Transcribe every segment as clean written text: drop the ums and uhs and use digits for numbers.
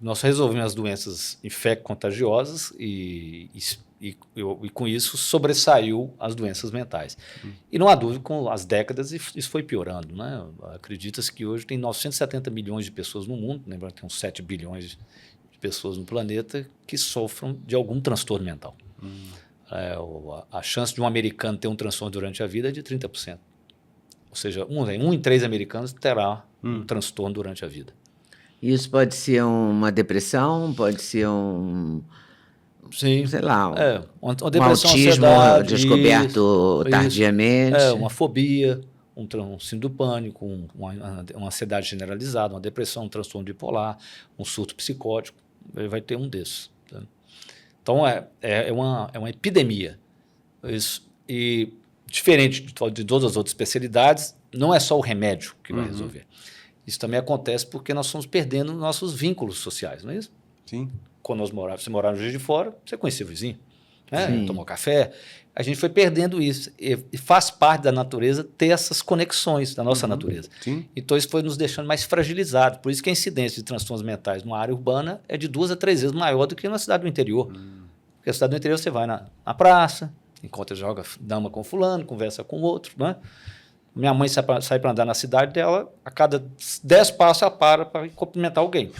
nós resolvemos as doenças infecto-contagiosas e com isso sobressaiu as doenças mentais. E não há dúvida, com as décadas isso foi piorando. Né? Acredita-se que hoje tem 970 milhões de pessoas no mundo, lembrando que tem uns 7 bilhões de pessoas no planeta que sofram de algum transtorno mental. A chance de um americano ter um transtorno durante a vida é de 30%. Ou seja, um em 3 americanos terá um transtorno durante a vida. Isso pode ser uma depressão, pode ser Sim. sei lá, uma um depressão, autismo ansiedade, descoberto tardiamente. Uma fobia, um síndrome do pânico, uma ansiedade generalizada, uma depressão, um transtorno bipolar, um surto psicótico. Ele vai ter um desses. Tá? Então, é uma epidemia. Isso, e diferente de todas as outras especialidades, não é só o remédio que vai resolver. Isso também acontece porque nós estamos perdendo nossos vínculos sociais, não é isso? Sim. Quando você morava no Juiz de Fora, você conhecia o vizinho, né? Tomou café. A gente foi perdendo isso. E faz parte da natureza ter essas conexões da nossa natureza. Sim. Então, isso foi nos deixando mais fragilizados. Por isso que a incidência de transtornos mentais numa área urbana é de 2 a 3 vezes maior do que na cidade do interior. Porque na cidade do interior você vai na praça, encontra, joga dama com fulano, conversa com outro, né? Minha mãe sai para andar na cidade dela, a cada 10 passos ela para cumprimentar alguém.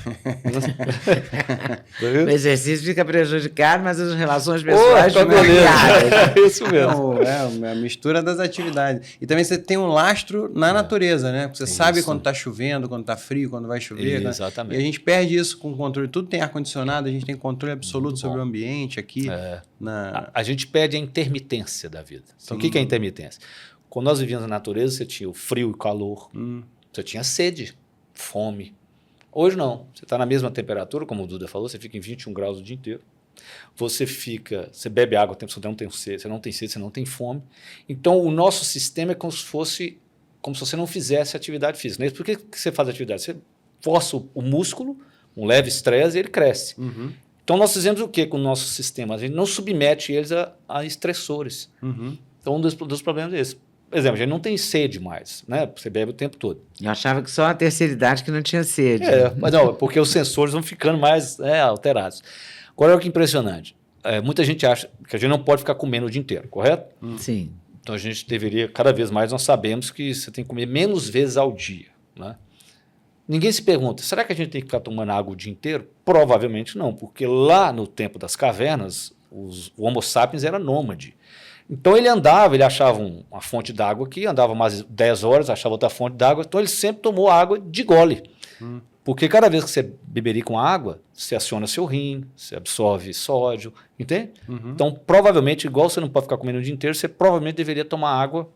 O exercício fica prejudicado, mas as relações pessoais ficam melhoradas. É isso mesmo. É a mistura das atividades. E também você tem um lastro na natureza, né? Você sabe quando está chovendo, quando está frio, quando vai chover. Exatamente. Né? E a gente perde isso com o controle. Tudo tem ar-condicionado, a gente tem controle absoluto sobre o ambiente aqui. A gente perde a intermitência da vida. Então, o que é a intermitência? Quando nós vivíamos na natureza, você tinha o frio e o calor, você tinha sede, fome. Hoje não, você está na mesma temperatura, como o Duda falou, você fica em 21 graus o dia inteiro. Você bebe água o tempo, você não tem sede, você não tem fome. Então, o nosso sistema é como se você não fizesse atividade física. Por que você faz atividade? Você força o músculo, um leve estresse, e ele cresce. Então, nós fizemos o que com o nosso sistema? A gente não submete eles a estressores. Então, um dos problemas é esse. Por exemplo, a gente não tem sede mais, né? Você bebe o tempo todo. Eu achava que só a terceira idade que não tinha sede. Mas não, porque os sensores vão ficando mais alterados. Agora, olha que impressionante. Muita gente acha que a gente não pode ficar comendo o dia inteiro, correto? Sim. Então, a gente deveria, cada vez mais, nós sabemos que você tem que comer menos vezes ao dia, né? Ninguém se pergunta, será que a gente tem que ficar tomando água o dia inteiro? Provavelmente não, porque lá no tempo das cavernas, o Homo sapiens era nômade. Então ele achava uma fonte d'água aqui, andava mais 10 horas, achava outra fonte d'água, então ele sempre tomou água de gole. Porque cada vez que você beberia com água, você aciona seu rim, você absorve sódio, entende? Então, provavelmente, igual você não pode ficar comendo o dia inteiro, você provavelmente deveria tomar água,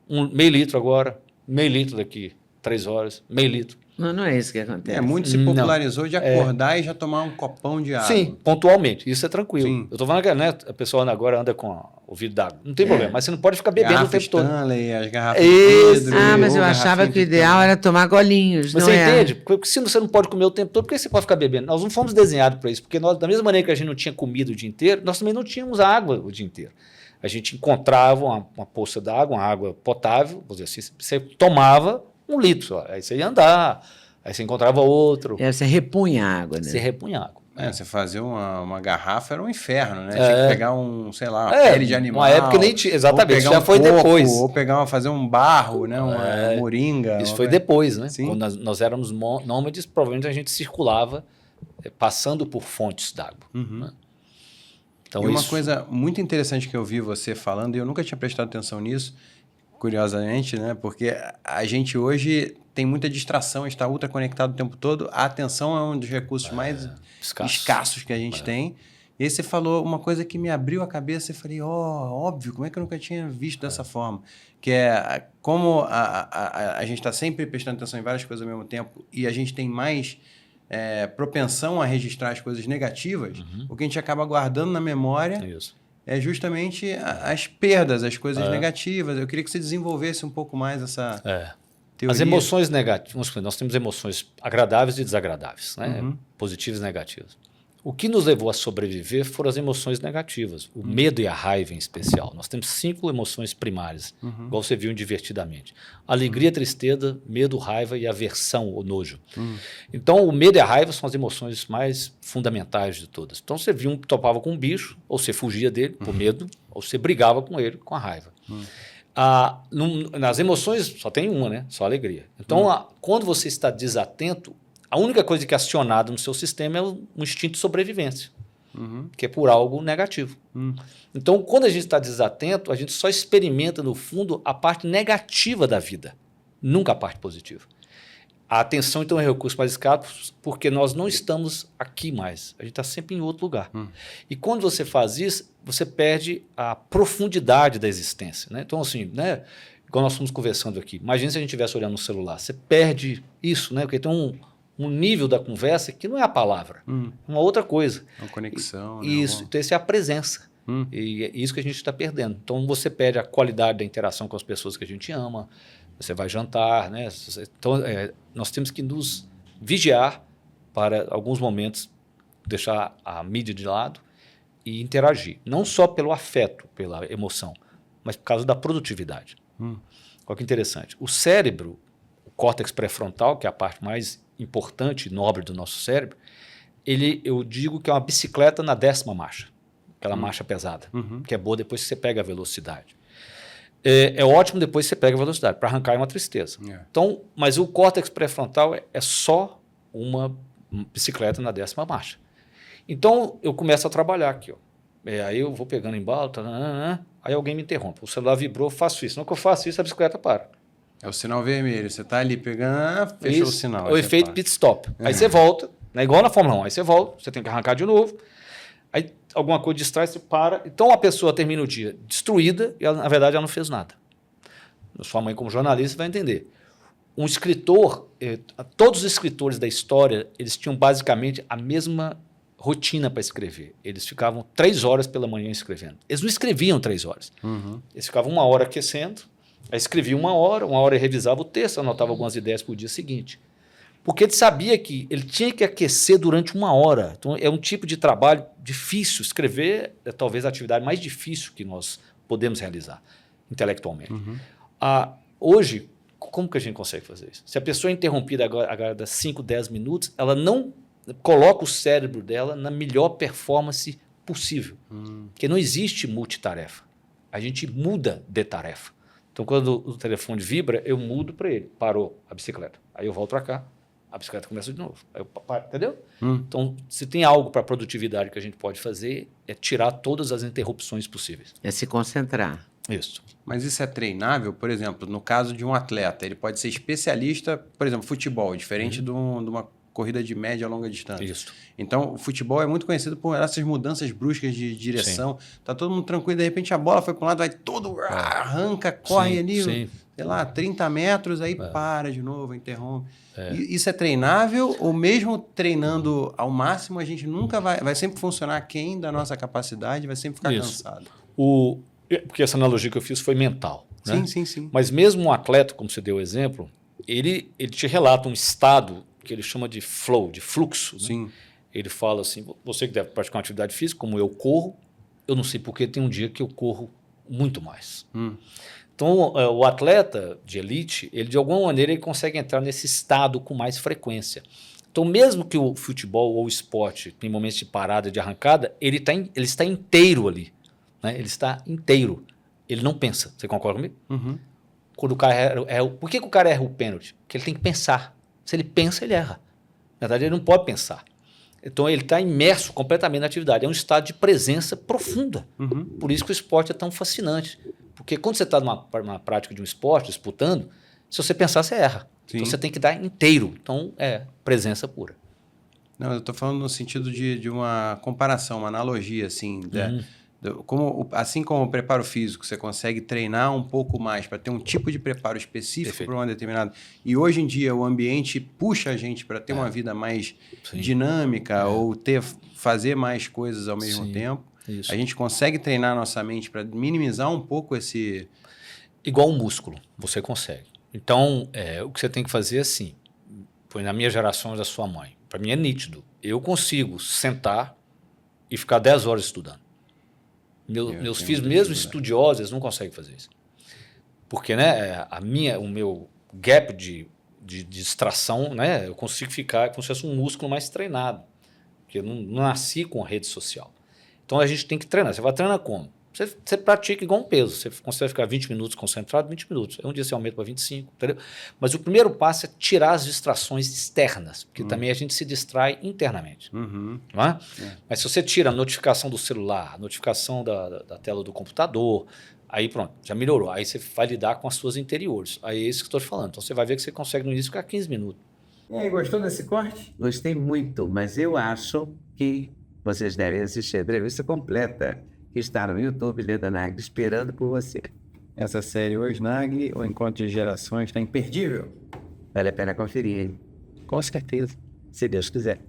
meio litro agora, meio litro daqui, 3 horas, meio litro. Não é isso que acontece. Muito se popularizou de acordar e já tomar um copão de água. Sim, pontualmente. Isso é tranquilo. Sim. Eu estou falando que a pessoa agora anda com o vidro d'água. Não tem problema, mas você não pode ficar bebendo o tempo todo. Stanley, as garrafas de vidro. Mas eu achava que o ideal era tomar golinhos. Mas você entende? Porque se você não pode comer o tempo todo, por que você pode ficar bebendo? Nós não fomos desenhados para isso, porque nós, da mesma maneira que a gente não tinha comida o dia inteiro, nós também não tínhamos água o dia inteiro. A gente encontrava uma poça d'água, uma água potável, vou dizer assim, você tomava 1 litro, aí você ia andar. Aí você encontrava outro. Você repunha a água, né? Você repunha água. Você fazer uma garrafa era um inferno, né? Tinha que pegar uma pele de animal. Uma época nem tinha, exatamente, já foi coco, depois. Ou fazer um barro, né? Uma moringa. Isso foi depois, né? Sim. Quando nós éramos nômades, provavelmente a gente circulava passando por fontes d'água. Né? Então, e uma coisa muito interessante que eu vi você falando, e eu nunca tinha prestado atenção nisso, curiosamente, né? Porque a gente hoje tem muita distração, está ultra conectado o tempo todo. A atenção é um dos recursos mais escassos que a gente tem. E aí você falou uma coisa que me abriu a cabeça e falei, óbvio, como é que eu nunca tinha visto dessa forma? Que é como a gente está sempre prestando atenção em várias coisas ao mesmo tempo e a gente tem mais propensão a registrar as coisas negativas, o que a gente acaba guardando na memória é justamente as perdas, as coisas negativas. Eu queria que você desenvolvesse um pouco mais essa... teoria. As emoções negativas, nós temos emoções agradáveis e desagradáveis, né? Positivas e negativas. O que nos levou a sobreviver foram as emoções negativas, o medo e a raiva em especial. Nós temos 5 emoções primárias, igual você viu em Divertidamente. Alegria, tristeza, medo, raiva e aversão ou nojo. Então, o medo e a raiva são as emoções mais fundamentais de todas. Então, você viu topava com um bicho, ou você fugia dele por medo, ou você brigava com ele com a raiva. Nas emoções só tem uma, né? Só a alegria. Então, quando você está desatento, a única coisa que é acionada no seu sistema é um instinto de sobrevivência, que é por algo negativo. Então, quando a gente está desatento, a gente só experimenta, no fundo, a parte negativa da vida, nunca a parte positiva. A atenção, então, é o recurso mais escasso porque nós não estamos aqui mais. A gente está sempre em outro lugar. E quando você faz isso, você perde a profundidade da existência. Né? Então, assim, né? Igual nós estamos conversando aqui, imagina se a gente estivesse olhando no celular. Você perde isso, né? Porque tem um nível da conversa que não é a palavra, é uma outra coisa. Uma conexão. Isso, então essa é a presença. E é isso que a gente está perdendo. Então você perde a qualidade da interação com as pessoas que a gente ama, você vai jantar, né? Então nós temos que nos vigiar para alguns momentos deixar a mídia de lado e interagir. Não só pelo afeto, pela emoção, mas por causa da produtividade. Olha que interessante. O cérebro, o córtex pré-frontal, que é a parte mais importante e nobre do nosso cérebro, eu digo que é uma bicicleta na 10ª marcha, aquela marcha pesada, que é boa depois que você pega a velocidade. É ótimo depois que você pega a velocidade, para arrancar é uma tristeza. Então, mas o córtex pré-frontal é só uma bicicleta na 10ª marcha. Então, eu começo a trabalhar aqui. Ó. Aí eu vou pegando embalo, aí alguém me interrompe. O celular vibrou, eu faço isso. Não que eu faço isso, a bicicleta para. É o sinal vermelho. Você está ali pegando, fechou o sinal. É o efeito pit stop. Aí você volta, né, igual na Fórmula 1. Aí você volta, você tem que arrancar de novo. Aí alguma coisa distrai, você para. Então a pessoa termina o dia destruída e, na verdade, ela não fez nada. Sua mãe, como jornalista, vai entender. Um escritor, todos os escritores da história, eles tinham basicamente a mesma rotina para escrever. Eles ficavam 3 horas pela manhã escrevendo. Eles não escreviam 3 horas. Eles ficavam 1 hora aquecendo, aí escrevia 1 hora e revisava o texto, anotava algumas ideias para o dia seguinte. Porque ele sabia que ele tinha que aquecer durante 1 hora. Então, é um tipo de trabalho difícil. Escrever é talvez a atividade mais difícil que nós podemos realizar intelectualmente. Hoje, como que a gente consegue fazer isso? Se a pessoa é interrompida agora a cada 5, 10 minutos, ela não coloca o cérebro dela na melhor performance possível. Porque não existe multitarefa. A gente muda de tarefa. Então, quando o telefone vibra, eu mudo para ele. Parou a bicicleta. Aí eu volto para cá, a bicicleta começa de novo. Aí eu paro, entendeu? Então, se tem algo para produtividade que a gente pode fazer, é tirar todas as interrupções possíveis. É se concentrar. Isso. Mas isso é treinável? Por exemplo, no caso de um atleta, ele pode ser especialista, por exemplo, futebol, diferente de uma corrida de média a longa distância. Isso. Então, o futebol é muito conhecido por essas mudanças bruscas de direção. Tá todo mundo tranquilo, de repente a bola foi para um lado, vai todo, arranca, corre ali, sei lá, 30 metros, aí para de novo, interrompe. Isso é treinável ou mesmo treinando ao máximo, a gente nunca vai sempre funcionar aquém da nossa capacidade, vai sempre ficar cansado? Porque essa analogia que eu fiz foi mental. Né? Sim. Mas mesmo um atleta, como você deu o exemplo, ele te relata um estado que ele chama de flow, de fluxo. Sim. Né? Ele fala assim, você que deve praticar uma atividade física, como eu corro, eu não sei porque tem um dia que eu corro muito mais. Então, o atleta de elite, ele de alguma maneira ele consegue entrar nesse estado com mais frequência. Então, mesmo que o futebol ou o esporte tem momentos de parada, de arrancada, ele está inteiro ali. Né? Ele está inteiro. Ele não pensa. Você concorda comigo? Quando o cara por que o cara erra o pênalti? Porque ele tem que pensar. Se ele pensa, ele erra. Na verdade, ele não pode pensar. Então, ele está imerso completamente na atividade. É um estado de presença profunda. Por isso que o esporte é tão fascinante. Porque quando você está numa prática de um esporte, disputando, se você pensar, você erra. Então, você tem que dar inteiro. Então, é presença pura. Não, eu estou falando no sentido de uma comparação, uma analogia, assim, assim como o preparo físico, você consegue treinar um pouco mais para ter um tipo de preparo específico para uma determinada... E hoje em dia o ambiente puxa a gente para ter uma vida mais dinâmica ou fazer mais coisas ao mesmo tempo. Isso. A gente consegue treinar nossa mente para minimizar um pouco esse... Igual um músculo, você consegue. Então, o que você tem que fazer é assim, foi na minha geração da sua mãe. para mim é nítido. Eu consigo sentar e ficar 10 horas estudando. Meus filhos, mesmo estudiosos, eles não conseguem fazer isso. Porque, né, o meu gap de distração, né, eu consigo ficar como se fosse um músculo mais treinado. Porque eu não nasci com rede social. Então a gente tem que treinar. Você vai treinar como? Você pratica igual um peso. Você consegue ficar 20 minutos concentrado, 20 minutos. Aí um dia você aumenta para 25, entendeu? Mas o primeiro passo é tirar as distrações externas, porque também a gente se distrai internamente. Não é? Mas se você tira a notificação do celular, a notificação da tela do computador, aí pronto, já melhorou. Aí você vai lidar com as suas interiores. Aí é isso que eu estou te falando. Então você vai ver que você consegue no início ficar 15 minutos. E aí, gostou desse corte? Gostei muito, mas eu acho que vocês devem assistir a entrevista completa, que está no YouTube, Leda Nagli, esperando por você. Essa série hoje, Nagli, o Encontro de Gerações, está imperdível. Vale a pena conferir, hein? Com certeza. Se Deus quiser.